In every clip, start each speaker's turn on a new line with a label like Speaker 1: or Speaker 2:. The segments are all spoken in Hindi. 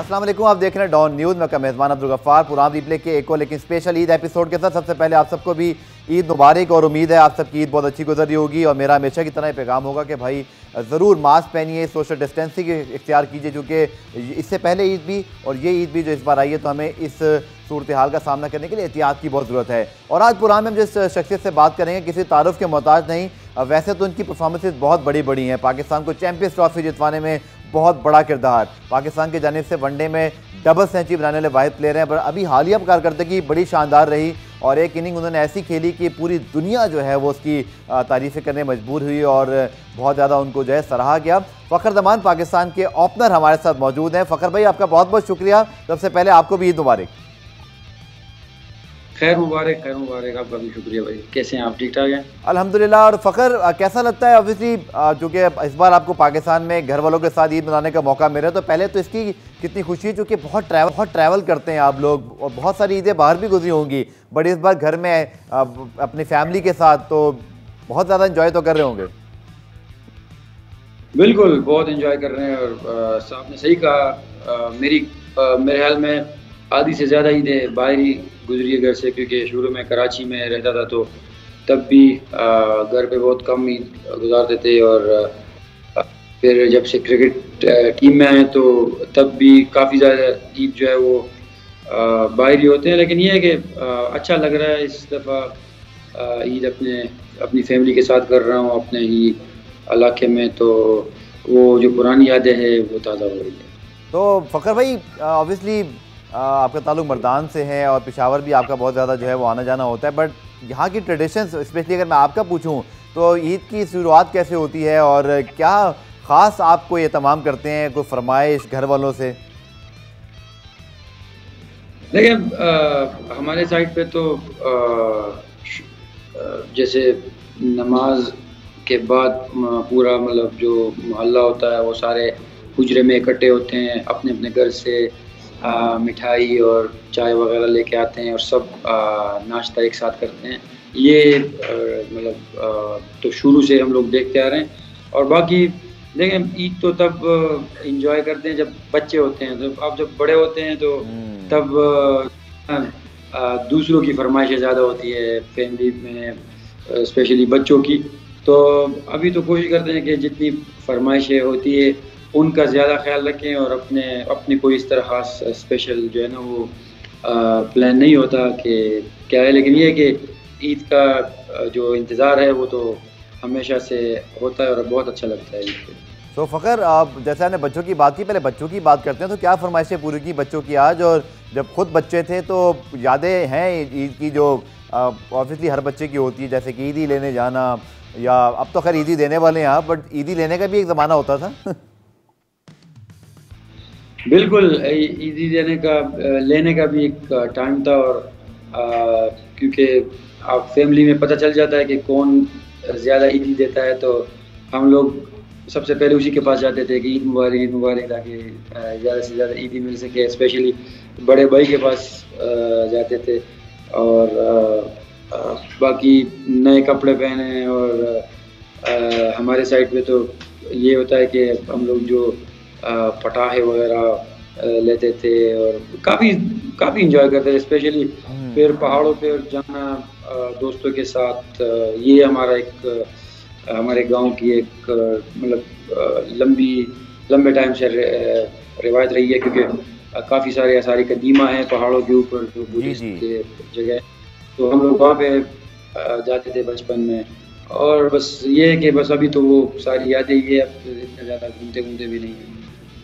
Speaker 1: अस्सलाम वालेकुम, आप देख रहे हैं डॉन न्यूज़। मैं का मेज़बान अब्दुल गफ्फार पुरान रिप्ले के एक और लेकिन स्पेशल ईद एपिसोड के साथ सबसे पहले आप सबको भी ईद मुबारक और उम्मीद है आप सबकी ईद बहुत अच्छी गुजर रही होगी। और मेरा हमेशा की तरह ही पैगाम होगा कि भाई ज़रूर मास्क पहनिए, सोशल डिस्टेंसिंग इख्तियार कीजिए, क्योंकि इससे पहले ईद भी और ये ईद भी जो इस बार आई है तो हमें इस सूरत हाल का सामना करने के लिए एहतियात की बहुत ज़रूरत है। और आज पुरान में हम जिस शख्सियत से बात करेंगे किसी तारुफ के मोहताज नहीं, वैसे तो उनकी परफॉर्मेंसेज बहुत बड़ी बड़ी हैं। पाकिस्तान को चैंपियंस ट्रॉफी जितवाने में बहुत बड़ा किरदार, पाकिस्तान की जानिब से वनडे में डबल सेंचुरी बनाने वाले वाहिद प्लेयर हैं। पर अभी हालिया कारकर्दगी बड़ी शानदार रही और एक इनिंग उन्होंने ऐसी खेली कि पूरी दुनिया जो है वो उसकी तारीफ़ें करने मजबूर हुई और बहुत ज़्यादा उनको जो है सराहा गया। फ़खर जमान पाकिस्तान के ओपनर हमारे साथ मौजूद हैं। फ़खर भाई, आपका बहुत बहुत शुक्रिया। सबसे पहले आपको भी ईद मुबारक।
Speaker 2: खैर मुबारक, आपका भी शुक्रिया भाई। कैसे हैं आप? ठीक ठाक हैं?
Speaker 1: अल्हम्दुलिल्लाह। और फ़खर, कैसा लगता है ऑब्वियसली चूँकि इस बार आपको पाकिस्तान में घर वालों के साथ ईद मनाने का मौका मिला, तो पहले तो इसकी कितनी खुशी है, चूँकि बहुत ट्रैवल करते हैं आप लोग और बहुत सारी ईदें बाहर भी गुजरी होंगी, बट इस बार घर में अपनी फैमिली के साथ तो बहुत ज़्यादा इंजॉय तो कर रहे होंगे।
Speaker 2: बिल्कुल, बहुत एंजॉय कर रहे हैं। और साहब ने सही कहा, मेरे ख्याल में आधी से ज़्यादा ईदें बाहर ही गुजरी है घर से, क्योंकि शुरू में कराची में रहता था तो तब भी घर पे बहुत कम ईद गुजारते थे। और फिर जब से क्रिकेट टीम में आए तो तब भी काफ़ी ज़्यादा ईद जो है वो बाहर ही होते हैं। लेकिन ये है कि अच्छा लग रहा है इस दफ़ा ईद अपनी फैमिली के साथ कर रहा हूँ अपने ही इलाके में, तो वो जो पुरानी यादें हैं वो ताज़ा हो रही है।
Speaker 1: तो फ़खर भाई, ऑब्वियसली आपका ताल्लुक मर्दान से है और पेशावर भी आपका बहुत ज़्यादा जो है वो आना जाना होता है, बट यहाँ की ट्रेडिशंस स्पेशली अगर मैं आपका पूछूं तो ईद की शुरुआत कैसे होती है और क्या ख़ास आपको ये तमाम करते हैं, कोई फरमाइश घर वालों से?
Speaker 2: देखिए, हमारे साइड पे तो जैसे नमाज के बाद पूरा मतलब जो मोहल्ला होता है वो सारे हुजरे में इकट्ठे होते हैं, अपने अपने घर से मिठाई और चाय वगैरह लेके आते हैं और सब नाश्ता एक साथ करते हैं। ये मतलब तो शुरू से हम लोग देखते आ रहे हैं। और बाकी देखें, ईद तो तब इंजॉय करते हैं जब बच्चे होते हैं, तो अब जब बड़े होते हैं तो तब दूसरों की फरमाइशें ज़्यादा होती है फैमिली में, स्पेशली बच्चों की। तो अभी तो कोशिश करते हैं कि जितनी फरमाइशें होती है उनका ज़्यादा ख्याल रखें और अपने कोई इस तरह ख़ास स्पेशल जो है ना वो प्लान नहीं होता कि क्या है। लेकिन ये है कि ईद का जो इंतज़ार है वो तो हमेशा से होता है और बहुत अच्छा लगता है ईद पे।
Speaker 1: तो फ़खर, आप जैसे आपने बच्चों की बात की, पहले बच्चों की बात करते हैं, तो क्या फरमाइशें पूरी की बच्चों की आज? और जब खुद बच्चे थे तो यादें हैं ईद की जो ऑब्वियसली हर बच्चे की होती है, जैसे कि ईदी लेने जाना, या अब तो खैर ईदी देने वाले हैं आप, बट ईदी लेने का भी एक ज़माना होता था।
Speaker 2: बिल्कुल, ईदी लेने का भी एक टाइम था। और क्योंकि आप फैमिली में पता चल जाता है कि कौन ज़्यादा ईदी देता है, तो हम लोग सबसे पहले उसी के पास जाते थे कि ईद मुबारक, ताकि ज़्यादा से ज़्यादा ईदी मिल सके। स्पेशली बड़े भाई के पास जाते थे और बाकी नए कपड़े पहने। और हमारे साइड पे तो ये होता है कि हम लोग जो पटाखे वगैरह लेते थे और काफ़ी इंजॉय करते थे। स्पेशली फिर पहाड़ों पे जाना दोस्तों के साथ, ये हमारे गांव की एक मतलब लंबे टाइम से रिवायत रही है, क्योंकि काफ़ी सारे आसारी कदीमा हैं पहाड़ों के ऊपर जो बुद्धिस्ट के जगह, तो हम लोग वहाँ पे जाते थे बचपन में। और बस ये है कि बस अभी तो वो सारी यादें ये अब इतना ज़्यादा घूमते भी नहीं है।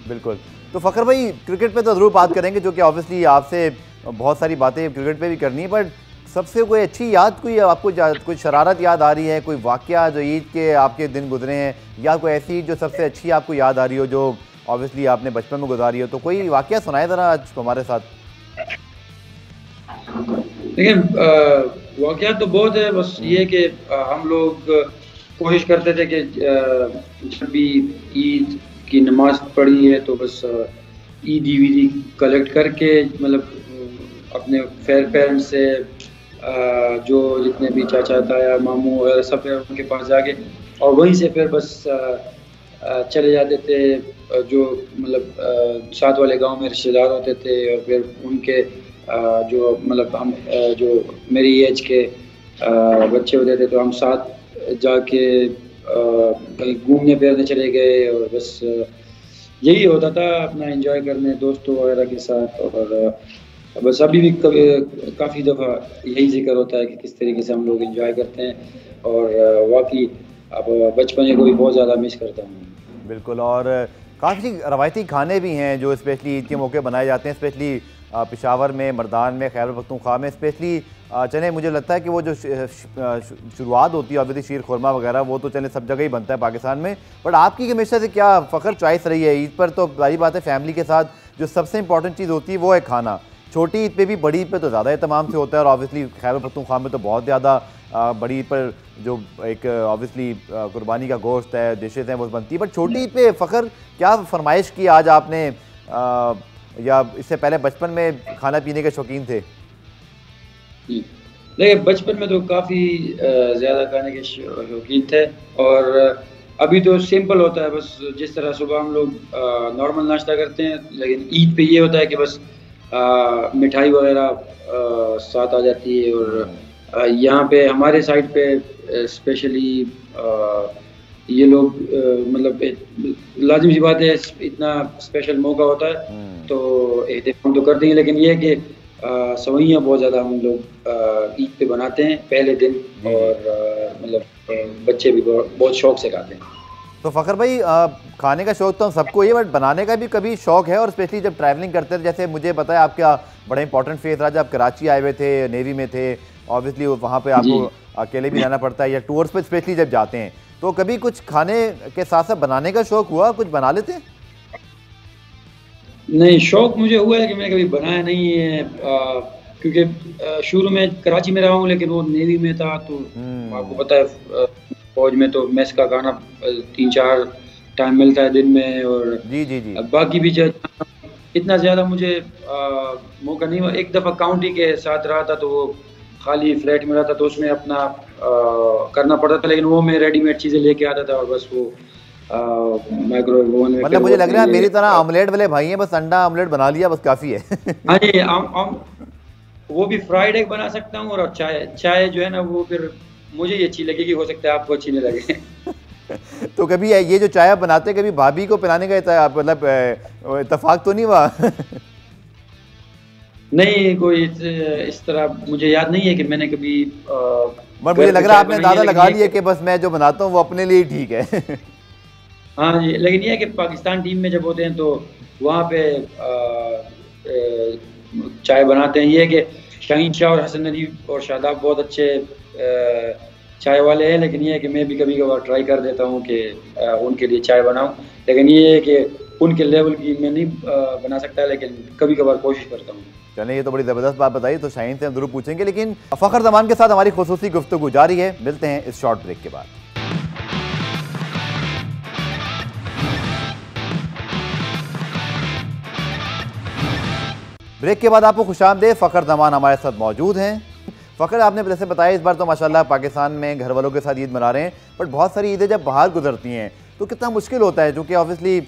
Speaker 1: बिल्कुल। तो फ़खर भाई, क्रिकेट पे तो ज़रूर बात करेंगे, जो कि ऑब्वियसली आपसे बहुत सारी बातें क्रिकेट पे भी करनी है, बट सबसे कोई अच्छी याद, कोई आपको कोई शरारत याद आ रही है, कोई वाक़या जो ईद के आपके दिन गुजरे हैं, या कोई ऐसी जो सबसे अच्छी आपको याद आ रही हो जो ऑब्वियसली आपने बचपन में गुजारी हो, तो कोई वाक़या सुनाए ज़रा आज हमारे साथ।
Speaker 2: देखिए, वाक़या तो बहुत है, बस ये कि हम लोग कोशिश करते थे कि जब भी ईद की नमाज पढ़ी है तो बस ईदी वीदी कलेक्ट करके मतलब अपने पेरेंट्स से जो जितने भी चाचा ताया मामू वगैरह सब है उनके पास जाके, और वहीं से फिर बस चले जाते थे, जो मतलब साथ वाले गांव में रिश्तेदार होते थे, और फिर उनके जो मतलब हम जो मेरी एज के बच्चे होते थे, तो हम साथ जाके कहीं घूमने फिरने चले गए, और बस यही होता था, अपना एंजॉय करने दोस्तों वगैरह के साथ। और बस अभी भी कभी काफ़ी दफ़ा यही जिक्र होता है कि किस तरीके से हम लोग एंजॉय करते हैं, और वाकई अब बचपने को भी बहुत ज़्यादा मिस करता हूँ।
Speaker 1: बिल्कुल, और काफ़ी रवायती खाने भी हैं जो स्पेशली ईद के मौके बनाए जाते हैं, स्पेशली पेशावर में, मर्दान में, खैबर पख्तूनख्वा में स्पेशली। चने मुझे लगता है कि वो जो शुरुआत होती है ऑब्वियसली शीर खुरमा वगैरह, वो तो चले सब जगह ही बनता है पाकिस्तान में, बट आपकी हमेशा से क्या फ़ख्र चॉइस रही है ईद पर? तो बड़ी बात है, फैमिली के साथ जो सबसे इंपॉर्टेंट चीज़ होती है वो है खाना। छोटी ईद पे भी, बड़ी ईद पे तो ज़्यादा एहतमाम से होता है, और ऑब्वियसली खैबर पख्तूनख्वा में तो बहुत ज़्यादा बड़ी ईद पर जो एक ऑब्वियसली कुर्बानी का गोश्त है, डिशेज़ हैं, वो बनती है। बट छोटी ईद पे फ़ख्र क्या फरमाइश की आज आपने, या इससे पहले बचपन में खाना पीने के शौकीन थे?
Speaker 2: देखिए, बचपन में तो काफ़ी ज़्यादा खाने के शौकीन थे, और अभी तो सिंपल होता है, बस जिस तरह सुबह हम लोग नॉर्मल नाश्ता करते हैं, लेकिन ईद पे ये होता है कि बस मिठाई वगैरह साथ आ जाती है। और यहाँ पे हमारे साइड पे स्पेशली ये लोग मतलब लाजिम सी बात है, इतना स्पेशल मौका होता है तो एहतमाम तो करते हैं, लेकिन ये है कि सवैयाँ बहुत ज़्यादा हम लोग ईद पे बनाते हैं पहले दिन, और मतलब बच्चे भी बहुत शौक से खाते हैं।
Speaker 1: तो फ़ख्र भाई, खाने का शौक़ तो हम सबको ही है, बट बनाने का भी कभी शौक़ है? और स्पेशली जब ट्रैवलिंग करते थे, जैसे मुझे पता है आपका बड़ा इंपॉर्टेंट फेज़ रहा जब कराची आए हुए थे, नेवी में थे, ऑब्वियसली वहाँ पे आपको अकेले भी रहना पड़ता है, या टूर्स पे स्पेशली जब जाते हैं, तो कभी कुछ खाने के साथ साथ बनाने का शौक़ हुआ, कुछ बना लेते हैं?
Speaker 2: नहीं, शौक़ मुझे हुआ है कि मैंने कभी बनाया नहीं है, क्योंकि शुरू में कराची में रहा हूँ, लेकिन वो नेवी में था, तो आपको पता है फौज में तो मेस का खाना 3-4 टाइम मिलता है दिन में, और
Speaker 1: जी जी जी,
Speaker 2: बाकी भी इतना ज़्यादा मुझे मौका नहीं हुआ। एक दफ़ा काउंटी के साथ रहा था, तो वो खाली फ्लैट में रहा था, तो उसमें अपना करना पड़ता था, लेकिन वो मैं रेडीमेड चीज़ें लेके आता था, और बस वो माइक्रोवेव ओवन में,
Speaker 1: मतलब मुझे लग रहा है मेरी तरह ऑमलेट वाले भाई हैं, बस अंडा ऑमलेट बना लिया बस काफ़ी है।
Speaker 2: हाँ जी, वो भी फ्राइड एग बना सकता हूँ, और चाय जो है ना, वो फिर मुझे ये अच्छी लगेगी, हो सकता है आपको अच्छी नहीं लगे।
Speaker 1: तो कभी ये जो चाय आप बनाते हैं, कभी भाभी को पिलाने का मतलब इत्तेफाक तो नहीं हुआ?
Speaker 2: नहीं, कोई इस तरह मुझे याद नहीं है कि मैंने कभी
Speaker 1: मुझे लग रहा है आपने अंदाजा लगा लिया कि बस मैं जो बनाता हूँ वो अपने लिए ठीक है।
Speaker 2: हाँ जी, लेकिन ये है कि पाकिस्तान टीम में जब होते हैं तो वहाँ पे चाय बनाते हैं। ये है कि शाहीन शाह और हसन नदीम और शादाब बहुत अच्छे चाय वाले हैं, लेकिन ये है कि मैं भी कभी कभार ट्राई कर देता हूँ कि उनके लिए चाय बनाऊँ, लेकिन ये है कि उनके लेवल की मैं नहीं बना सकता, लेकिन कभी कभार कोशिश करता हूँ।
Speaker 1: चलें, ये तो बड़ी ज़बरदस्त बात बताई, तो शाहीन से हम ज़रूर पूछेंगे, लेकिन फ़ख्र ज़मान के साथ हमारी खुसूसी गुफ्तगू जारी है। मिलते हैं इस शॉर्ट ब्रेक के बाद। ब्रेक के बाद आपको खुशामदीद, फ़ख्र ज़मान हमारे साथ मौजूद हैं। फ़ख्र, आपने जैसे बताया इस बार तो माशाल्लाह पाकिस्तान में घर वालों के साथ ईद मना रहे हैं, बट बहुत सारी ईदें जब बाहर गुजरती हैं तो कितना मुश्किल होता है, क्योंकि ऑब्वियसली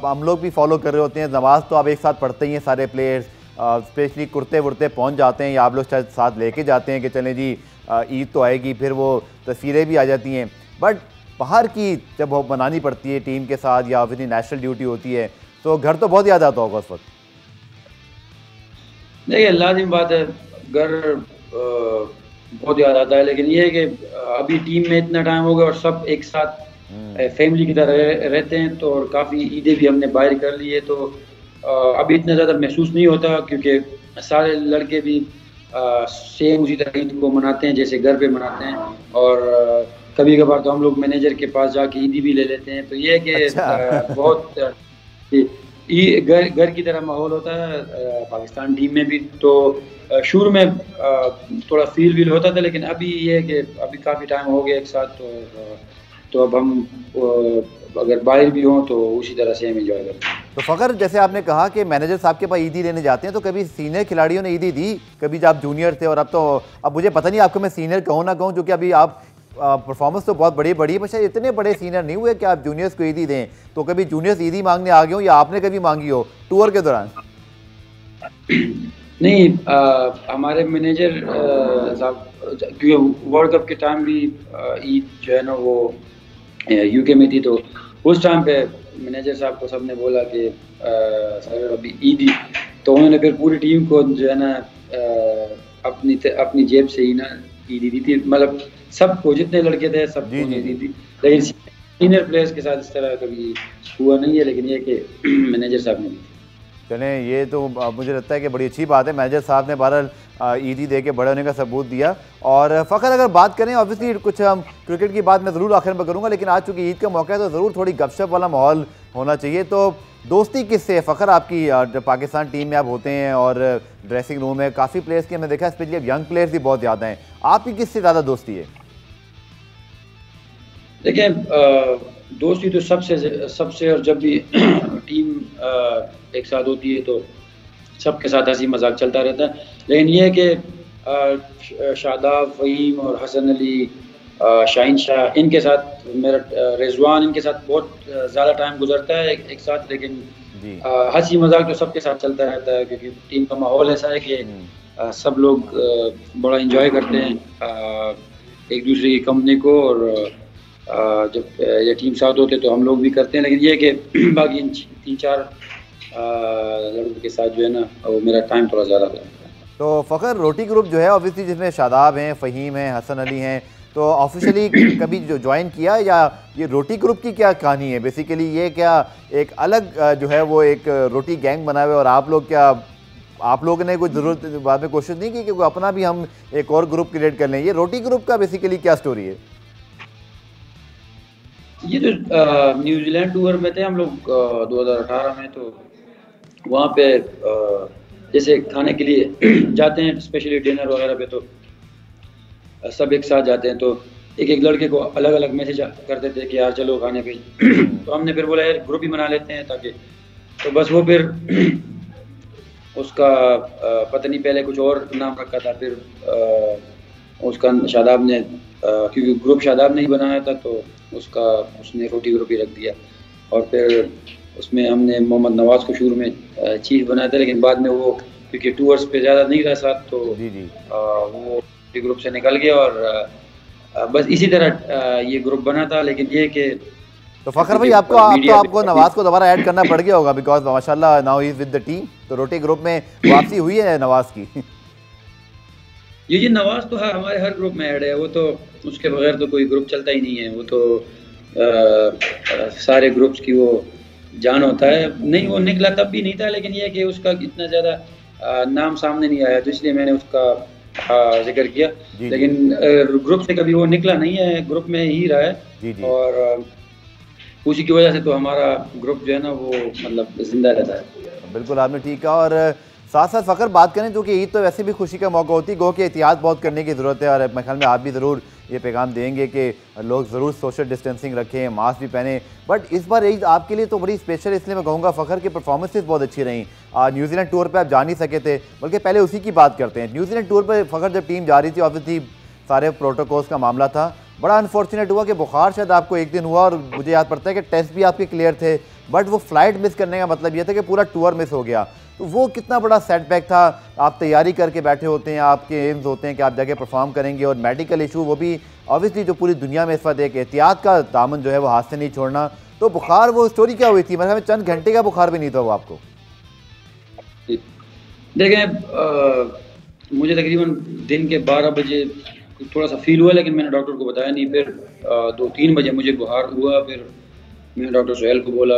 Speaker 1: हम लोग भी फॉलो कर रहे होते हैं, नमाज़ तो आप एक साथ पढ़ते ही हैं सारे प्लेयर्स, स्पेशली कुर्ते वुर्ते पहुँच जाते हैं, या आप लोग शायद साथ लेके जाते हैं कि चलें जी ईद तो आएगी, फिर वो तस्वीरें भी आ जाती हैं, बट बाहर की जब वो बनानी पड़ती है टीम के साथ, या ऑब्वियसली नेशनल ड्यूटी होती है, तो घर तो बहुत याद आता होगा उस वक्त।
Speaker 2: देखिए, लाजिम बात है, घर बहुत याद आता है, लेकिन ये है कि अभी टीम में इतना टाइम हो गया और सब एक साथ फैमिली की तरह रहते हैं, तो और काफ़ी ईदें भी हमने बाहर कर ली है, तो अभी इतना ज़्यादा महसूस नहीं होता, क्योंकि सारे लड़के भी सेम उसी तरह ईद को मनाते हैं जैसे घर पे मनाते हैं, और कभी कभार तो हम लोग मैनेजर के पास जाके ईदी भी ले लेते हैं, तो ये है कि बहुत घर की तरह माहौल होता है पाकिस्तान टीम में भी। तो शुरू में थोड़ा फील होता था, लेकिन अभी ये है कि अभी काफ़ी टाइम हो गया एक साथ, तो अब हम अगर बाहर भी हों तो उसी तरह से हम एंजॉय करते हैं।
Speaker 1: तो फ़ख्र, जैसे आपने कहा कि मैनेजर साहब के पास ईदी लेने जाते हैं, तो कभी सीनियर खिलाड़ियों ने ईदी दी, कभी जब आप जूनियर थे, और अब मुझे पता नहीं आपको मैं सीनियर कहूँ ना कहूँ, क्योंकि अभी आप परफॉर्मेंस तो बहुत बड़ी बड़ी है, पर शायद इतने बड़े सीनियर नहीं हुए कि आप जूनियर्स को ईदी दें। तो कभी जूनियर्स ईदी मांगने आ गए हो या आपने कभी मांगी हो टूर के दौरान?
Speaker 2: नहीं, हमारे मैनेजर साहब, क्योंकि वर्ल्ड कप के टाइम भी ईद जो है ना वो यूके में थी, तो उस टाइम पे मैनेजर साहब को सबने बोला कि सर अभी ईद, तो उन्होंने फिर पूरी टीम को जो है ना अपनी जेब से ही ना ईद दी थी, मतलब सबको, जितने लड़के थे सबको दी थी। लेकिन सीनियर प्लेयर्स के साथ इस तरह कभी हुआ नहीं है, लेकिन ये कि मैनेजर साहब ने दी थी।
Speaker 1: चलें, ये तो मुझे लगता है कि बड़ी अच्छी बात है। मैनेजर साहब ने बहरहाल ईदी दे के बड़े होने का सबूत दिया। और फ़खर, अगर बात करें ऑब्वियसली कुछ हम क्रिकेट की बात मैं ज़रूर आखिर में करूँगा, लेकिन आज चूँकि ईद का मौका है तो ज़रूर थोड़ी गपशप वाला माहौल होना चाहिए। तो दोस्ती किससे है फ़खर आपकी, जब पाकिस्तान टीम में आप होते हैं और ड्रेसिंग रूम में काफ़ी प्लेयर्स की हमने देखा, स्पेशली अब यंग प्लेयर्स भी बहुत ज़्यादा हैं, आपकी किससे ज़्यादा दोस्ती है?
Speaker 2: देखिए, दोस्ती तो सबसे और जब भी टीम एक साथ होती है तो सबके साथ हंसी मजाक चलता रहता है। लेकिन ये है कि शादाब, फ़हीम और हसन अली, शाहीन शाह, इनके साथ मेरा, रिजवान, इनके साथ बहुत ज़्यादा टाइम गुजरता है एक साथ। लेकिन हंसी मजाक तो सबके साथ चलता रहता है, क्योंकि टीम का माहौल ऐसा है कि सब लोग बड़ा इंजॉय करते हैं एक दूसरे की कंपनी को। और जब ये टीम साथ होते तो हम लोग भी करते हैं। लेकिन ये कि बाकी इन 3-4 लड़कों के साथ जो है ना वो मेरा टाइम थोड़ा ज़्यादा लगता है।
Speaker 1: तो फ़खर, रोटी ग्रुप जो है ऑब्वियसली जिसमें शादाब हैं, फ़हीम हैं, हसन अली हैं, तो ऑफिशियली कभी जो ज्वाइन किया, या ये रोटी ग्रुप की क्या कहानी है बेसिकली? ये क्या एक अलग जो है वो एक रोटी गैंग बना हुआ है, और आप लोग क्या, आप लोगों ने कोई ज़रूरत बाद में कोशिश नहीं की कि अपना भी हम एक और ग्रुप क्रिएट कर लें? ये रोटी ग्रुप का बेसिकली क्या स्टोरी है?
Speaker 2: ये जो न्यूजीलैंड टूर में थे हम लोग 2018 में, तो वहाँ पे जैसे खाने के लिए जाते हैं, स्पेशली डिनर वगैरह पे, तो सब एक साथ जाते हैं। तो एक लड़के को अलग अलग मैसेज करते थे कि यार चलो खाने पे। तो हमने फिर बोला यार ग्रुप ही बना लेते हैं, ताकि, तो बस वो फिर उसका पता नहीं पहले कुछ और नाम रखा था, फिर उसका शादाब ने, क्योंकि ग्रुप शादाब ने ही बनाया था, तो उसने रोटी ग्रुप ही रख दिया। और फिर उसमें हमने मोहम्मद नवाज को शुरू में चीफ बनाया था, लेकिन बाद में वो क्योंकि टूर्स पे ज़्यादा नहीं रहा साथ, तो वो रोटी ग्रुप से निकल गया। और बस इसी तरह ये ग्रुप बना था। लेकिन ये कि
Speaker 1: तो फ़खर भाई, आपको नवाज को दोबारा ऐड करना पड़ गया होगा, बिकॉज माशाल्लाह now he is with the team. तो रोटी ग्रुप में वापसी हुई है नवाज की?
Speaker 2: ये नवाज तो है, हमारे हर ग्रुप में ऐड है। वो तो उसके बगैर तो कोई ग्रुप चलता ही नहीं है। वो तो सारे ग्रुप्स की वो जान होता है। नहीं, वो निकला तब भी नहीं था, लेकिन ये कि उसका इतना ज़्यादा नाम सामने नहीं आया, तो इसलिए मैंने उसका जिक्र किया। लेकिन ग्रुप से कभी वो निकला नहीं है, ग्रुप में ही रहा है। और उसी की वजह से तो हमारा ग्रुप जो है ना वो मतलब जिंदा रहता है।
Speaker 1: बिल्कुल, आपने ठीक कहा। और साथ साथ फ़खर बात करें तो कि ईद तो वैसे भी खुशी का मौका होती है, गो कि एहतियात बहुत करने की ज़रूरत है। और मेरे ख्याल में आप भी ज़रूर ये पैगाम देंगे कि लोग ज़रूर सोशल डिस्टेंसिंग रखें, मास्क भी पहने। बट इस बार ईद आपके लिए तो बड़ी स्पेशल, इसलिए मैं कहूँगा फ़खर की परफॉर्मेंसेज बहुत अच्छी रहीं। न्यूजीलैंड टूर पर आप जा नहीं सके थे, बल्कि पहले उसी की बात करते हैं। न्यूजीलैंड टूर पर फ़खर जब टीम जा रही थी, ऑब्वियसली सारे प्रोटोकॉल्स का मामला था, बड़ा अनफॉर्चुनेट हुआ कि बुखार शायद आपको एक दिन हुआ, और मुझे याद पड़ता है कि टेस्ट भी आपके क्लियर थे, बट वो फ्लाइट मिस करने का मतलब ये था कि पूरा टूर मिस हो गया। तो वो कितना बड़ा सेटबैक था। आप तैयारी करके बैठे होते हैं, आपके एम्स होते हैं कि आप जाके परफॉर्म करेंगे, और मेडिकल इशू, वो भी ऑब्वियसली जो पूरी दुनिया में इस वक्त एक एहतियात का दामन जो है वो हाथ से नहीं छोड़ना। तो बुखार, वो स्टोरी क्या हुई थी? मतलब चंद घंटे का बुखार भी नहीं था वो आपको?
Speaker 2: देखें, मुझे तकरीबन दिन के 12 बजे थोड़ा सा फील हुआ, लेकिन मैंने डॉक्टर को बताया नहीं। फिर 2-3 बजे मुझे बुखार हुआ। फिर मैंने डॉक्टर सोहेल को बोला,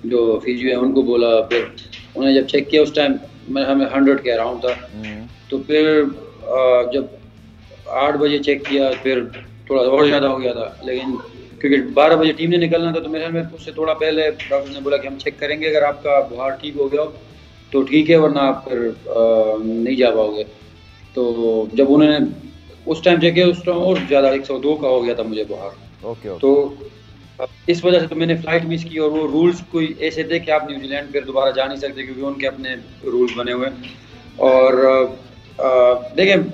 Speaker 2: जो फिजियो है उनको बोला। फिर उन्होंने जब चेक किया, उस टाइम हमें 100 के अराउंड था। तो फिर जब 8 बजे चेक किया, फिर थोड़ा और ज़्यादा हो गया था। लेकिन क्योंकि 12 बजे टीम ने निकलना था, तो मेरे में उससे थोड़ा पहले डॉक्टर ने बोला कि हम चेक करेंगे, अगर आपका बुखार ठीक हो गया तो ठीक है, वरना आप फिर नहीं जा पाओगे। तो जब उन्होंने उस टाइम चेक किया, उस टाइम और ज़्यादा 102 का हो गया था मुझे बुखार। तो इस वजह से तो मैंने फ़्लाइट मिस की। और वो रूल्स कोई ऐसे थे कि आप न्यूजीलैंड फिर दोबारा जा नहीं सकते, क्योंकि उनके अपने रूल्स बने हुए हैं। और देखें,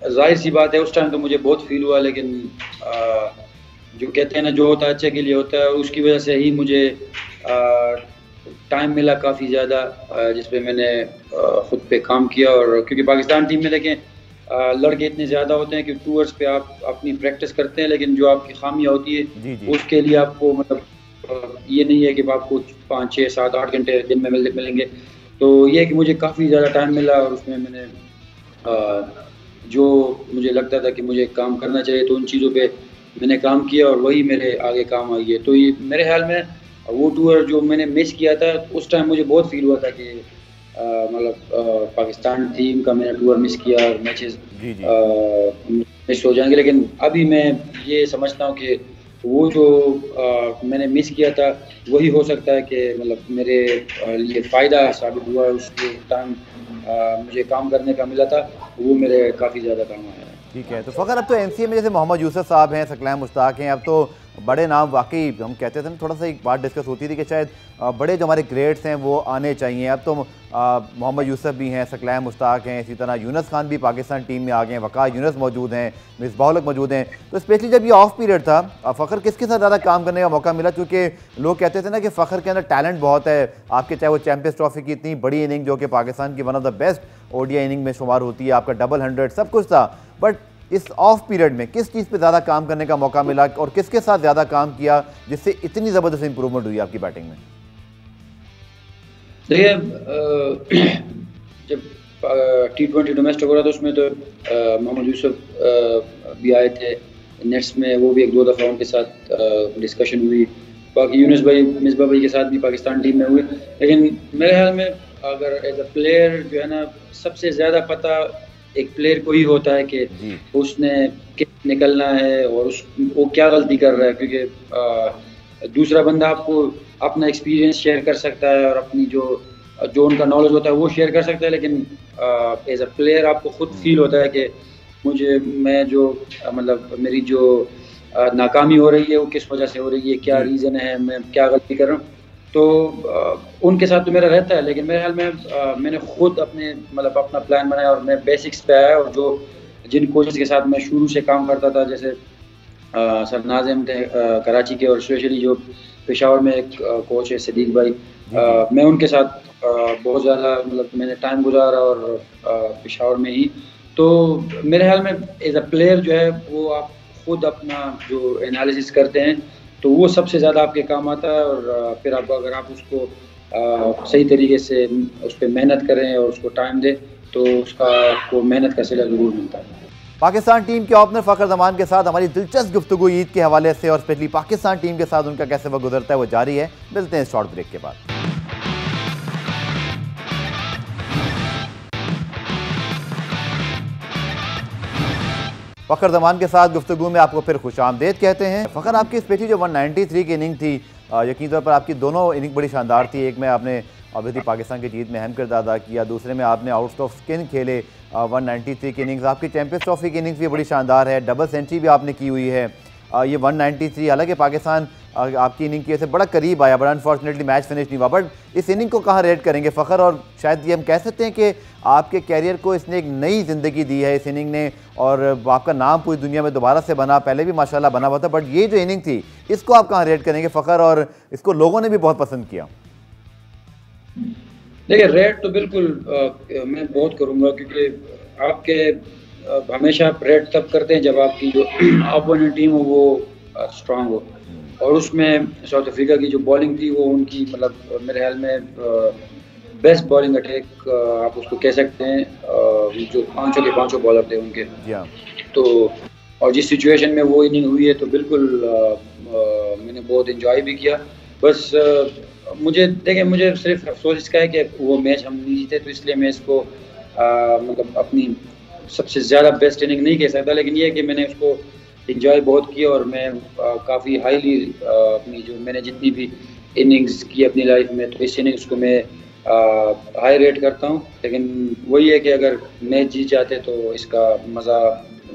Speaker 2: जाहिर सी बात है उस टाइम तो मुझे बहुत फील हुआ, लेकिन जो कहते हैं ना, जो होता है अच्छे के लिए होता है, और उसकी वजह से ही मुझे टाइम मिला काफ़ी ज़्यादा, जिस पे मैंने खुद पे काम किया। और क्योंकि पाकिस्तान टीम में देखें, लड़के इतने ज़्यादा होते हैं कि टूर्स पे आप अपनी प्रैक्टिस करते हैं, लेकिन जो आपकी खामियां होती है
Speaker 1: जी जी
Speaker 2: उसके लिए आपको मतलब ये नहीं है कि आपको 5 6 7 8 घंटे दिन में मिलेंगे। तो ये है कि मुझे काफ़ी ज़्यादा टाइम मिला, और उसमें मैंने जो मुझे लगता था कि मुझे काम करना चाहिए, तो उन चीज़ों पे मैंने काम किया, और वही मेरे आगे काम आई है। तो ये मेरे ख्याल में वो टूर जो मैंने मिस किया था, उस टाइम मुझे बहुत फील हुआ था कि मतलब पाकिस्तान टीम का मैंने टूर मिस किया, और मैचेस
Speaker 1: जी जी
Speaker 2: मिस हो जाएंगे। लेकिन अभी मैं ये समझता हूँ कि वो जो मैंने मिस किया था, वही हो सकता है कि मतलब मेरे लिए फ़ायदा साबित हुआ है। उस टाइम मुझे काम करने का मिला था, वो मेरे काफ़ी ज़्यादा काम आया है।
Speaker 1: ठीक है। तो फ़खर, अब तो एनसीए में जैसे मोहम्मद यूसुफ साहब हैं, सकलैन मुश्ताक हैं, अब तो बड़े नाम, वाकई हम कहते थे ना, थोड़ा सा एक बात डिस्कस होती थी कि शायद बड़े जो हमारे ग्रेड्स हैं वो आने चाहिए। अब तो मोहम्मद यूसुफ भी हैं, सकलैन मुश्ताक हैं, इसी तरह यूनुस खान भी पाकिस्तान टीम में आ गए हैं, वक़ार यूनुस मौजूद हैं, मिसबाह-उल-हक मौजूद हैं। तो स्पेशली जब ये ऑफ पीरियड था, फ़खर किसके साथ ज़्यादा काम करने का मौका मिला? क्योंकि लोग कहते थे ना कि फ़खर के अंदर टैलेंट बहुत है, आपके चाहे वो चैंपियंस ट्रॉफी की इतनी बड़ी इनिंग जो कि पाकिस्तान की one of the best ODI inning में शुमार होती है, आपका डबल 100 सब कुछ था, बट इस ऑफ पीरियड में किस चीज़ पे ज़्यादा काम करने का मौका मिला और किसके साथ ज़्यादा काम किया जिससे इतनी ज़बरदस्त इंप्रूवमेंट हुई आपकी बैटिंग में?
Speaker 2: देखिए, जब T20 डोमेस्टिक हो रहा था, उसमें तो मोहम्मद यूसुफ भी आए थे नेट्स में, वो भी 1-2 दफ़ा उनके साथ डिस्कशन हुई। बाकी यूनुस भाई, मिसबा भाई के साथ भी पाकिस्तान टीम में हुए। लेकिन मेरे ख्याल में अगर एज अ प्लेयर जो है ना, सबसे ज़्यादा पता एक प्लेयर को ही होता है कि
Speaker 1: जी
Speaker 2: उसने किस निकलना है और वो क्या गलती कर रहा है। क्योंकि दूसरा बंदा आपको अपना एक्सपीरियंस शेयर कर सकता है, और अपनी जो जो उनका नॉलेज होता है वो शेयर कर सकता है, लेकिन एज अ प्लेयर आपको खुद फील होता है कि मैं जो मतलब मेरी जो नाकामी हो रही है वो किस वजह से हो रही है, क्या
Speaker 1: जी
Speaker 2: रीज़न है, मैं क्या गलती कर रहा हूँ। तो उनके साथ तो मेरा रहता है, लेकिन मेरे ख्याल में मैंने खुद अपने मतलब अपना प्लान बनाया, और मैं बेसिक्स पे आया, और जो जिन कोचेस के साथ मैं शुरू से काम करता था, जैसे सर नाज़िम थे कराची के, और स्पेशली जो पेशावर में एक कोच है सदीक भाई,
Speaker 1: जी जी
Speaker 2: मैं उनके साथ बहुत ज़्यादा मतलब मैंने टाइम गुजारा, और पेशावर में ही। तो मेरे ख्याल में एज अ प्लेयर जो है, वो आप खुद अपना जो एनालिसिस करते हैं, तो वो सबसे ज़्यादा आपके काम आता है। और फिर आप अगर आप उसको सही तरीके से उस पर मेहनत करें और उसको टाइम दें, तो उसका आपको मेहनत का सिला ज़रूर मिलता है।
Speaker 1: पाकिस्तान टीम के ओपनर फ़खर ज़मान के साथ हमारी दिलचस्प गुफ्तगू ईद के हवाले से और स्पेशली पाकिस्तान टीम के साथ उनका कैसे वक्त गुजरता है वो जारी है। मिलते हैं इस शॉर्ट ब्रेक के बाद। फ़खर ज़मान के साथ गुफ्तगू में आपको फिर खुशामदेद कहते हैं। फ़खर, आपकी स्पेशली जो 193 की इनिंग थी, यकीन तौर पर आपकी दोनों इनिंग बड़ी शानदार थी। एक में आपने ऑब्वियसली पाकिस्तान की जीत में अहम किरदार अदा किया, दूसरे में आपने आउट ऑफ स्किन खेले 193 की इनिंग्स। आपकी चैंपियंस ट्रॉफी की इनिंग्स भी बड़ी शानदार है, डबल सेंचुरी भी आपने की हुई है। ये 193, हालांकि पाकिस्तान आपकी इनिंग की वजह से बड़ा करीब आया, बट अनफॉर्चुनेटली मैच फिनिश नहीं हुआ। बट इस इनिंग को कहाँ रेट करेंगे फ़खर? और शायद ये हम कह सकते हैं कि आपके कैरियर को इसने एक नई ज़िंदगी दी है इस इनिंग ने, और आपका नाम पूरी दुनिया में दोबारा से बना, पहले भी माशाल्लाह बना हुआ था, बट ये जो इनिंग थी इसको आप कहाँ रेट करेंगे फ़खर? और इसको लोगों ने भी बहुत पसंद किया।
Speaker 2: देखिए, रेट तो बिल्कुल मैं बहुत करूँगा, क्योंकि आपके हमेशा आप रेट तब करते हैं जब आपकी जो अपोनेंट टीम हो वो स्ट्रांग हो। और उसमें साउथ अफ्रीका की जो बॉलिंग थी, वो उनकी मतलब मेरे ख्याल में बेस्ट बॉलिंग अटैक आप उसको कह सकते हैं। जो पाँचों के पाँचों बॉलर थे उनके।
Speaker 1: जी हाँ।
Speaker 2: तो और जिस सिचुएशन में वो इनिंग हुई है, तो बिल्कुल मैंने बहुत एंजॉय भी किया। बस मुझे देखिए, मुझे सिर्फ अफसोस इसका है कि वो मैच हम नहीं जीते, तो इसलिए मैं इसको मतलब अपनी सबसे ज़्यादा बेस्ट इनिंग नहीं कह सकता, लेकिन ये है कि मैंने उसको एंजॉय बहुत किया, और मैं काफ़ी हाईली अपनी जो मैंने जितनी भी इनिंग्स की अपनी लाइफ में, तो इस इनिंग्स को मैं हाई रेट करता हूँ। लेकिन वही है कि अगर मैच जीत जाते तो इसका मज़ा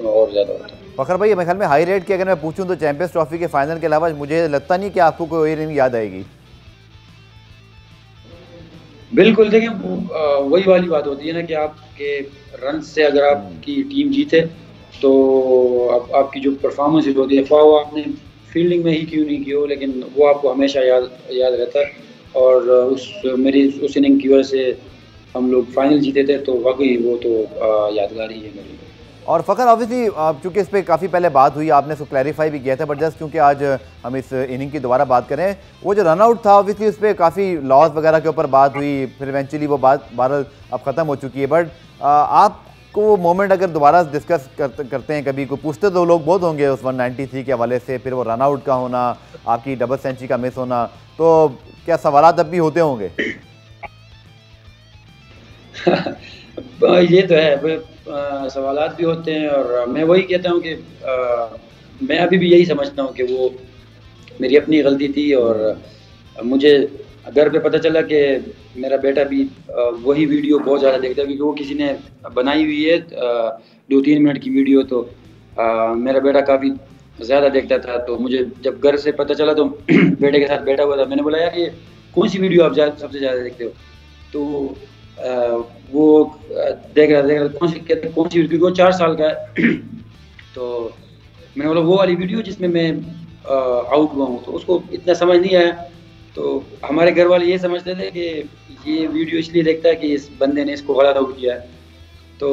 Speaker 2: और ज़्यादा होता है।
Speaker 1: फ़खर भाई, मेरे ख्याल में हाई रेट की अगर मैं पूछूं तो चैंपियंस ट्रॉफी के फाइनल के अलावा मुझे लगता नहीं कि आपको कोई इनिंग याद आएगी।
Speaker 2: बिल्कुल, देखिए वही वाली बात होती है ना कि आपके रन से अगर आपकी टीम जीते, तो अब आपकी जो परफॉर्मेंस होती है, ख्वाह वो आपने फील्डिंग में ही क्यों नहीं की हो, लेकिन वो आपको हमेशा याद याद रहता है। और उस इनिंग की वजह से हम लोग फाइनल जीते थे, तो वाकई वो तो यादगार ही है मेरे लिए।
Speaker 1: और फ़खर ऑब्वियसली चूँकि इस पे काफ़ी पहले बात हुई, आपने इसको क्लैरिफाई भी किया था, बट जस्ट क्योंकि आज हम इस इनिंग की दोबारा बात करें, वो जो रन आउट था ऑब्वियसली उस पर काफ़ी लॉस वगैरह के ऊपर बात हुई, फिर इवेंचुअली वो बात बहरहाल अब ख़त्म हो चुकी है। बट आपको वो मोमेंट अगर दोबारा डिस्कस करते हैं कभी, को पूछते तो लोग बहुत होंगे उस 193 के हवाले से, फिर वो रन आउट का होना, आपकी डबल सेंचुरी का मिस होना, तो क्या सवालात अब भी होते होंगे?
Speaker 2: ये तो है, सवालात भी होते हैं, और मैं वही कहता हूँ कि मैं अभी भी यही समझता हूँ कि वो मेरी अपनी गलती थी। और मुझे घर पे पता चला कि मेरा बेटा भी वही वीडियो बहुत ज़्यादा देखता है, क्योंकि वो किसी ने बनाई हुई है 2-3 मिनट की वीडियो। तो मेरा बेटा काफ़ी ज़्यादा देखता था, तो मुझे जब घर से पता चला तो बेटे के साथ बैठा हुआ था, मैंने बोला यार ये कौन सी वीडियो आप सबसे ज़्यादा देखते हो? तो वो देख रहा कौन सी, कहते कौन सी, क्योंकि वो 4 साल का है। तो मैंने बोला वो वाली वीडियो जिसमें मैं आउट हुआ हूँ, तो उसको इतना समझ नहीं आया। तो हमारे घर वाले ये समझते थे कि ये वीडियो इसलिए देखता है कि इस बंदे ने इसको गलत आउट किया है। तो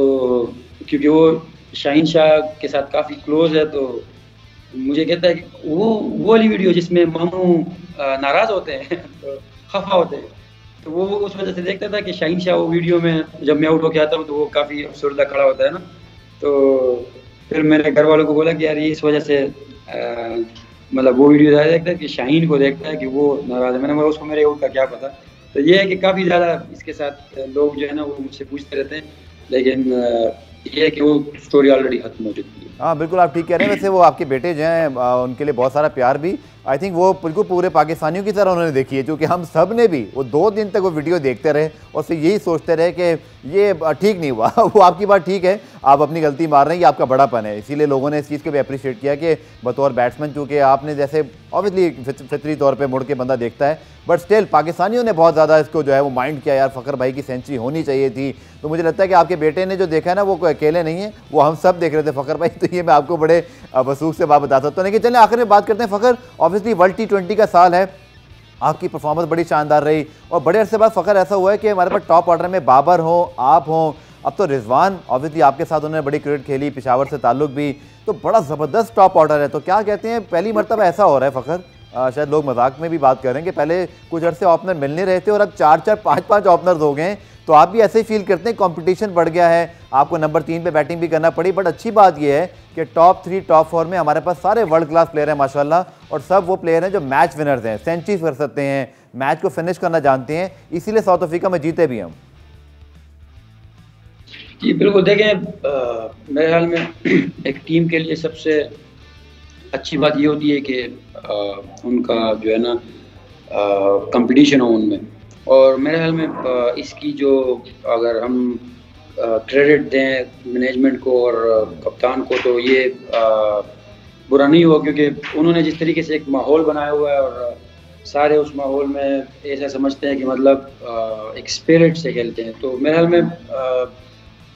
Speaker 2: क्योंकि वो शाहीन शाह के साथ काफ़ी क्लोज है, तो मुझे कहता है कि वो वाली वीडियो जिसमें मामू नाराज़ होते हैं तो खफा होते हैं, तो वो उस वजह से देखता था कि शाहीन शाह वो वीडियो में जब मैं आउट होके आता हूँ तो वो काफ़ी अफसरदा खड़ा होता है ना। तो फिर मैंने घर वालों को बोला कि यार ये इस वजह से मतलब वो वीडियो ज़्यादा देखता है कि शाहीन को देखता है कि वो नाराज़ है। मैंने बोला उसको मेरे आउट का क्या पता। तो ये है कि काफ़ी ज़्यादा इसके साथ लोग जो है ना वो मुझसे पूछते रहते हैं, लेकिन ये है कि वो स्टोरी ऑलरेडी खत्म हो चुकी है।
Speaker 1: हाँ बिल्कुल, आप ठीक कह रहे हैं। वैसे वो आपके बेटे जो हैं उनके लिए बहुत सारा प्यार भी, आई थिंक वो बिल्कुल पूरे पाकिस्तानियों की तरह उन्होंने देखी है, क्योंकि हम सब ने भी वो 2 दिन तक वो वीडियो देखते रहे और फिर यही सोचते रहे कि ये ठीक नहीं हुआ। वो आपकी बात ठीक है, आप अपनी गलती मार रहे हैं, ये आपका बड़ापन है। इसीलिए लोगों ने इस चीज़ को भी अप्रिशिएट किया कि बतौर बैट्समैन, चूँकि आपने जैसे ऑब्वियसली फितरी तौर पर मुड़ के बंदा देखता है, बट स्टिल पाकिस्तानियों ने बहुत ज़्यादा इसको जो है वो माइंड किया, यार फ़खर भाई की सेंचुरी होनी चाहिए थी। तो मुझे लगता है कि आपके बेटे ने जो देखा है ना वो कोई अकेले नहीं है, वो हम सब देख रहे थे फ़खर भाई। तो ये मैं आपको बड़े वसूख से बात बता सकता हूँ। लेकिन चलिए आखिर में बात करते हैं फ़खर, ऑब्वियसली वर्ल्ड T20 का साल है, आपकी परफॉर्मेंस बड़ी शानदार रही और बड़े अरसे बाद फ़खर ऐसा हुआ है कि हमारे पास टॉप ऑर्डर में बाबर हो, आप हों, अब तो रिजवान ऑब्वियसली आपके साथ उन्होंने बड़ी क्रिकेट खेली, पेशावर से ताल्लुक भी, तो बड़ा ज़बरदस्त टॉप ऑर्डर है। तो क्या कहते हैं, पहली मरतबा ऐसा हो रहा है फ़खर, शायद लोग मजाक में भी बात करेंगे, पहले कुछ अरसे ओपनर मिल नहीं रहे थे और अब 4-4 5-5 ओपनर्स हो गए, तो आप भी ऐसे ही फील करते हैं कंपटीशन बढ़ गया है, आपको नंबर 3 पे बैटिंग भी करना पड़ी। बट अच्छी बात यह है कि टॉप 3 टॉप 4 में हमारे पास सारे वर्ल्ड क्लास प्लेयर हैं माशाल्लाह, और सब वो प्लेयर हैं जो मैच विनर्स हैं, सेंचुरीज कर सकते हैं, मैच को फिनिश करना जानते हैं, इसीलिए साउथ अफ्रीका में जीते भी हम।
Speaker 2: जी बिल्कुल, देखें मेरे ख्याल में एक टीम के लिए सबसे अच्छी बात ये होती है कि उनका जो है ना कंपटीशन हो उनमें। और मेरे ख्याल में इसकी जो अगर हम क्रेडिट दें मैनेजमेंट को और कप्तान को, तो ये बुरा नहीं हुआ, क्योंकि उन्होंने जिस तरीके से एक माहौल बनाया हुआ है और सारे उस माहौल में ऐसा समझते हैं कि मतलब एक स्पिरिट से खेलते हैं। तो मेरे ख्याल में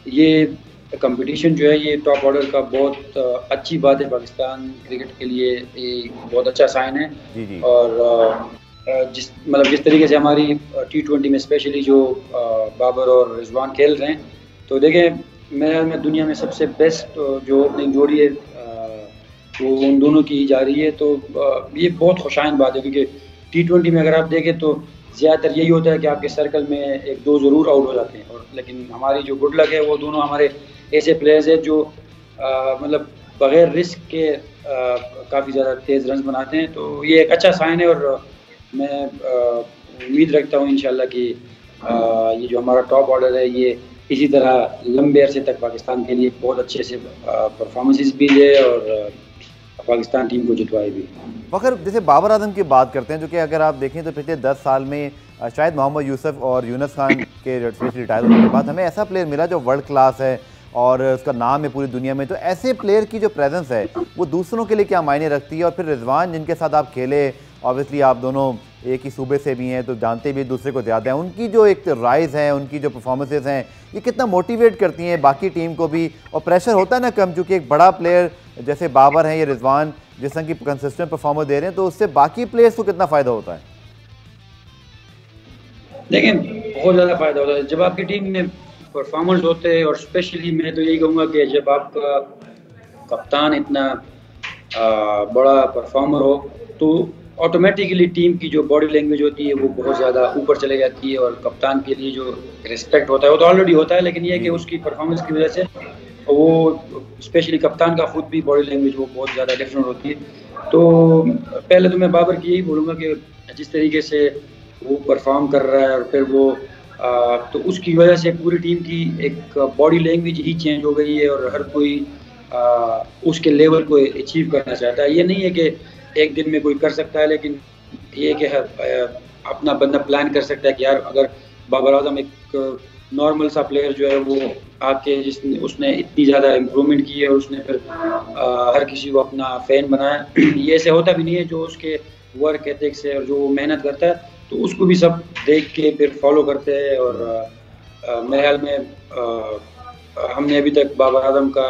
Speaker 2: ये कंपटीशन जो है ये टॉप ऑर्डर का बहुत अच्छी बात है, पाकिस्तान क्रिकेट के लिए एक बहुत अच्छा साइन है।
Speaker 1: जी।
Speaker 2: और जिस तरीके से हमारी T20 में स्पेशली जो बाबर और रिजवान खेल रहे हैं, तो देखें मेरे ख्याल में दुनिया में सबसे बेस्ट जो ओपनिंग जोड़ी है वो उन दोनों की जा रही है। तो ये बहुत खुशाइन बात है, क्योंकि T20 में अगर आप देखें तो ज़्यादातर यही होता है कि आपके सर्कल में 1-2 ज़रूर आउट हो जाते हैं, और लेकिन हमारी जो गुड लक है वो दोनों हमारे ऐसे प्लेयर्स हैं जो मतलब बग़ैर रिस्क के काफ़ी ज़्यादा तेज़ रन बनाते हैं। तो ये एक अच्छा साइन है, और मैं उम्मीद रखता हूँ इंशाल्लाह कि ये जो हमारा टॉप ऑर्डर है ये इसी तरह लंबे अरसे तक पाकिस्तान के लिए बहुत अच्छे से परफॉर्मेंसेस भी है और पाकिस्तान टीम को जितवाए भी।
Speaker 1: फ़खर, जैसे बाबर आजम की बात करते हैं, जो कि अगर आप देखें तो पिछले 10 साल में शायद मोहम्मद यूसुफ और यूनुस खान के रिटायर होने के बाद हमें ऐसा प्लेयर मिला जो वर्ल्ड क्लास है और उसका नाम है पूरी दुनिया में। तो ऐसे प्लेयर की जो प्रेजेंस है वो दूसरों के लिए क्या मायने रखती है? और फिर रिजवान जिनके साथ आप खेले, ऑब्वियसली आप दोनों एक ही सूबे से भी हैं तो जानते भी एक दूसरे को ज़्यादा हैं, उनकी जो एक राइज़ हैं, उनकी जो परफॉर्मेंसेज हैं, ये कितना मोटिवेट करती हैं बाकी टीम को भी, और प्रेशर होता है ना कम, चूँकि एक बड़ा प्लेयर जैसे बाबर हैं या रिजवान जिस तरह की कंसिस्टेंट परफॉर्मेंस दे रहे हैं, तो उससे बाकी प्लेयर्स को कितना फ़ायदा होता है?
Speaker 2: देखिए, बहुत ज़्यादा फ़ायदा होता है जब आपकी टीम में परफॉर्मेंस होते हैं, और स्पेशली मैं तो यही कहूँगा कि जब आपका कप्तान इतना बड़ा परफॉर्मर हो, तो ऑटोमेटिकली टीम की जो बॉडी लैंग्वेज होती है वो बहुत ज़्यादा ऊपर चले जाती है, और कप्तान के लिए जो रिस्पेक्ट होता है वो तो ऑलरेडी होता है, लेकिन ये है कि उसकी परफॉर्मेंस की वजह से वो स्पेशली कप्तान का खुद भी बॉडी लैंग्वेज वो बहुत ज़्यादा डिफरेंट होती है। तो पहले तो मैं बाबर की यही बोलूँगा कि जिस तरीके से वो परफॉर्म कर रहा है, और फिर वो तो उसकी वजह से पूरी टीम की एक बॉडी लैंग्वेज ही चेंज हो गई है, और हर कोई उसके लेवल को अचीव करना चाहता है। ये नहीं है कि एक दिन में कोई कर सकता है, लेकिन ये कि अपना बंदा प्लान कर सकता है कि यार अगर बाबर आजम एक नॉर्मल सा प्लेयर जो है वो आके जिसने उसने इतनी ज़्यादा इम्प्रूवमेंट की है, और उसने फिर हर किसी को अपना फ़ैन बनाया। ये ऐसे होता भी नहीं है, जो उसके वर्क एथिक्स है और जो मेहनत करता है तो उसको भी सब देख के फिर फॉलो करते हैं। और मेरे ख्याल में हमने अभी तक बाबर आजम का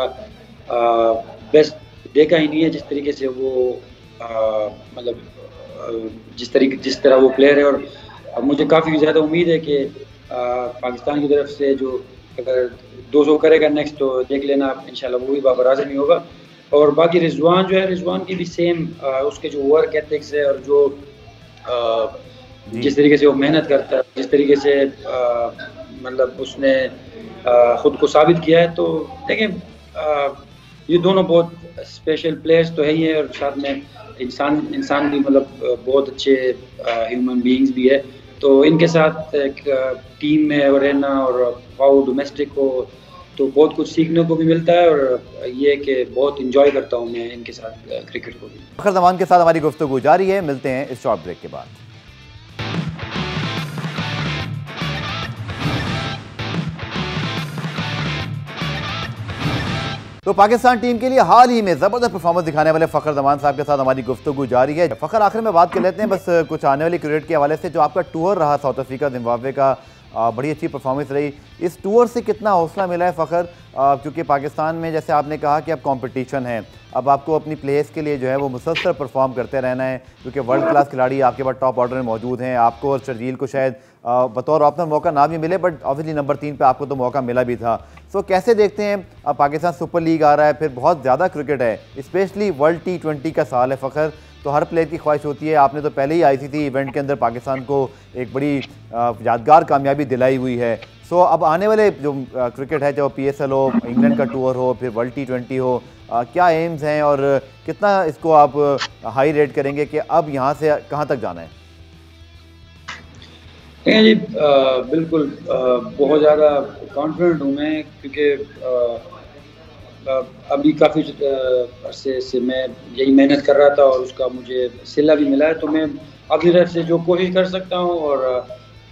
Speaker 2: बेस्ट देखा ही नहीं है, जिस तरीके से वो मतलब जिस तरह वो प्लेयर है। और मुझे काफ़ी ज़्यादा उम्मीद है कि पाकिस्तान की तरफ से जो अगर 200 करेगा नेक्स्ट, तो देख लेना इंशाल्लाह वो भी बाबर आजम ही होगा। और बाकी रिजवान जो है, रिजवान की भी सेम उसके जो वर्क एथिक्स है, और जो जिस तरीके से वो मेहनत करता है, जिस तरीके से मतलब उसने खुद को साबित किया है, तो देखें ये दोनों बहुत स्पेशल प्लेयर्स तो है ही है, और साथ में इंसान भी मतलब बहुत अच्छे ह्यूमन बीइंग्स भी है। तो इनके साथ एक टीम में रहना, और पाओ डोमेस्टिक हो, तो बहुत कुछ सीखने को भी मिलता है, और ये कि बहुत इंजॉय करता हूँ मैं इनके साथ क्रिकेट को भी।
Speaker 1: फखर जमान के साथ हमारी गुफ्तगू जारी है, मिलते हैं इस शॉर्ट ब्रेक के बाद। तो पाकिस्तान टीम के लिए हाल ही में ज़बरदस्त परफॉर्मेंस दिखाने वाले फ़खर जमान साहब के साथ हमारी गुफ्तगू जारी है। फ़खर, आखिर में बात कर लेते हैं बस कुछ आने वाली क्रिकेट के हवाले से, जो आपका टूर रहा साउथ अफ्रीका जिम्बाब्वे का, बड़ी अच्छी परफॉर्मेंस रही। इस टूर से कितना हौसला मिला है फ़खर, क्योंकि पाकिस्तान में जैसे आपने कहा कि अब कंपटीशन है, अब आपको अपनी प्लेयर्स के लिए जो है वो मुसलसल परफॉर्म करते रहना है, क्योंकि वर्ल्ड क्लास खिलाड़ी आपके पास टॉप ऑर्डर में मौजूद हैं। आपको और शर्जील को शायद बतौर ओपनर मौका ना भी मिले, बट ऑब्वियसली नंबर 3 पे आपको तो मौका मिला भी था। सो कैसे देखते हैं, अब पाकिस्तान सुपर लीग आ रहा है, फिर बहुत ज़्यादा क्रिकेट है, स्पेशली वर्ल्ड T20 का साल है फ़खर, तो हर प्लेयर की ख्वाहिश होती है, आपने तो पहले ही ICC इवेंट के अंदर पाकिस्तान को एक बड़ी यादगार कामयाबी दिलाई हुई है। सो अब आने वाले जो क्रिकेट है, चाहे PSL हो, इंग्लैंड का टूर हो, फिर वर्ल्ड T20 हो, क्या एम्स हैं और कितना इसको आप हाई रेट करेंगे कि अब यहाँ से कहाँ तक जाना है?
Speaker 2: जी बिल्कुल, बहुत ज़्यादा कॉन्फिडेंट हूँ मैं, क्योंकि अभी काफ़ी अरसे से मैं यही मेहनत कर रहा था, और उसका मुझे सिला भी मिला है। तो मैं अपनी तरफ से जो कोशिश कर सकता हूँ, और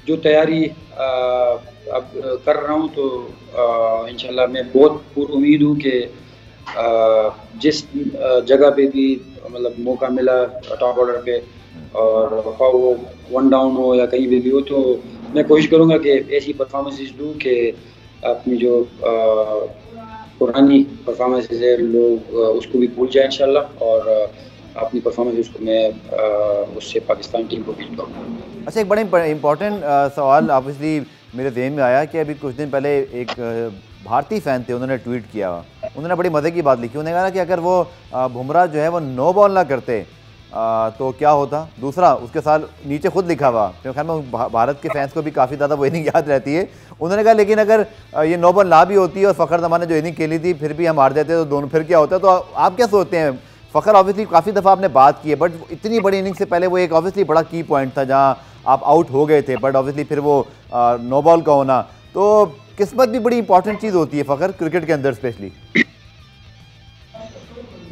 Speaker 2: जो तैयारी अब कर रहा हूँ, तो इंशाल्लाह मैं बहुत पुरुम्मीद हूँ कि जिस जगह पे भी मतलब मौका मिला टॉप ऑर्डर पे, और वो 1 डाउन हो या कहीं भी हो, तो मैं कोशिश करूँगा कि ऐसी परफॉर्मेंसेस दूँ कि अपनी जो पुरानी परफॉर्मेंसेस है लोग उसको भी भूल जाए इंशाल्लाह, और अपनी परफॉर्मेंस उसको मैं उससे पाकिस्तान टीम को भी करूँगा।
Speaker 1: अच्छा, एक बड़ा इंपॉर्टेंट सवाल ऑब्वियसली मेरे ज़हन में आया कि अभी कुछ दिन पहले एक भारतीय फ़ैन थे, उन्होंने ट्वीट किया, उन्होंने बड़ी मज़े की बात लिखी। उन्होंने कहा कि अगर वो बुमराह जो है वो नो बॉल ना करते तो क्या होता। दूसरा उसके साथ नीचे खुद लिखा हुआ, मेरे ख्याल में भारत के फैंस को भी काफ़ी ज़्यादा वो इनिंग याद रहती है। उन्होंने कहा लेकिन अगर ये नो बॉल ना भी होती और फ़खर जमान ने जो इनिंग खेली थी फिर भी हम हार जाते तो दोनों फिर क्या होता। तो आप क्या सोचते हैं? फ़खर ऑब्वियसली काफ़ी दफ़ा आपने बात की है, बट इतनी बड़ी इनिंग से पहले वो एक ऑब्वियसली बड़ा की पॉइंट था जहाँ आप आउट हो गए थे, बट ऑब्वियसली फिर वो नो बॉल का होना, तो किस्मत भी बड़ी इंपॉर्टेंट चीज़ होती है फ़खर क्रिकेट के अंदर स्पेशली।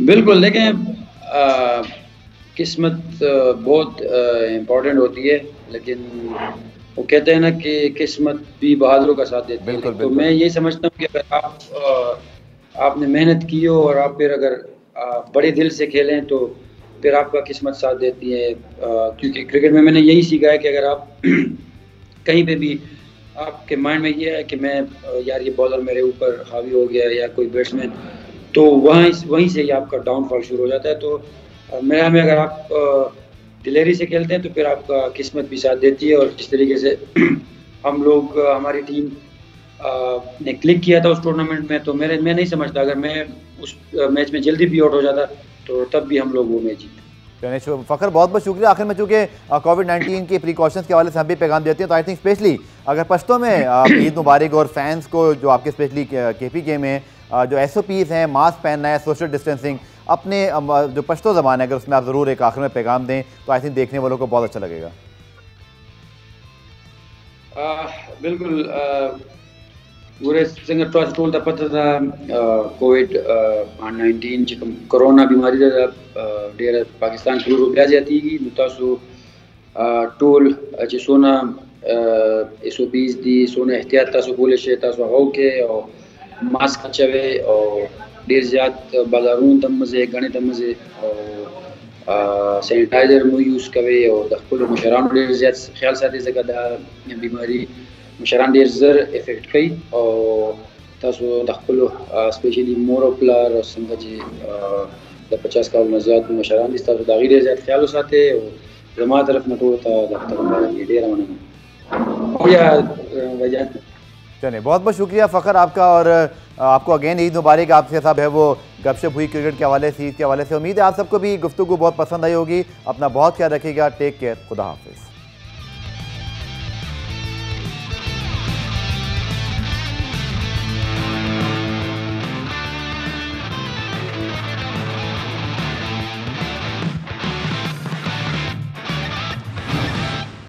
Speaker 2: बिल्कुल, देखें किस्मत बहुत इम्पोर्टेंट होती है, लेकिन वो कहते हैं ना कि किस्मत भी बहादुरों का साथ देती है। तो मैं यही समझता हूँ कि अगर आपने मेहनत की हो और आप फिर अगर बड़े दिल से खेलें, तो फिर आपका किस्मत साथ देती है। क्योंकि क्रिकेट में मैंने यही सीखा है कि अगर आप कहीं पे भी आपके माइंड में ये है कि मैं यार ये बॉलर मेरे ऊपर हावी हो गया या कोई बैट्समैन, तो वहीं से ही आपका डाउनफॉल शुरू हो जाता है। तो मेरा में अगर आप दिलेरी से खेलते हैं तो फिर आपका किस्मत भी साथ देती है। और जिस तरीके से हम लोग हमारी टीम ने क्लिक किया था उस टूर्नामेंट में, तो मैं नहीं समझता अगर मैं उस मैच में जल्दी भी आउट हो जाता तो तब भी हम लोग वो मैच जीते।
Speaker 1: फ़खर, बहुत बहुत शुक्रिया। आखिर में चूँकि कोविड-19 के प्रिकॉशंस के हवाले से हम भी पैगाम देते हैं, तो आई थिंक स्पेशली अगर पश्तों में ईद मुबारक और फैंस को जो आपके स्पेशली KPK में जो SOPs हैं, मास्क पहनना है, सोशल डिस्टेंसिंग, अपने जो पश्तो ज़बान है अगर उसमें आप ज़रूर एक आखिर में पैगाम दें तो आई थिंक देखने वालों को बहुत अच्छा लगेगा।
Speaker 2: बिल्कुल, पूरे सिंगर टोल दा पता था कोविड-19 जो कोरोना बीमारी दा डेरा पाकिस्तान के रूप आ जाती है मुतासु टोल जो सोना SOPs दी सोना एहतियात तासु बोले शे तासु हो के और मास्क चवे और देर ज़्यादा बाजारों तम मज़े गणे तम मज़े और सैनिटाइजर मु यूज़ कवे और दखल मुशरान देर ज़्यादा ख्याल साथी से कदा बीमारी मुशरान देर ज़र इफेक्ट कई और तासु दखल स्पेशली मोरोप्लार और संगजी द 50 का ज़्यादा मुशरान इस तासु दागी देर ज़्यादा ख्याल साथे और जमा तरफ न तो दफ्तर ये डेरा मना या वजह।
Speaker 1: चलिए, बहुत बहुत शुक्रिया फ़खर आपका, और आपको अगेन ईद मुबारक। आपसे साहब है वो गपशप हुई क्रिकेट के हवाले से, ईद के हवाले से। उम्मीद है आप सबको भी गुफ्तगू बहुत पसंद आई होगी। अपना बहुत ख्याल रखिएगा। Take care. खुदा हाफिज़।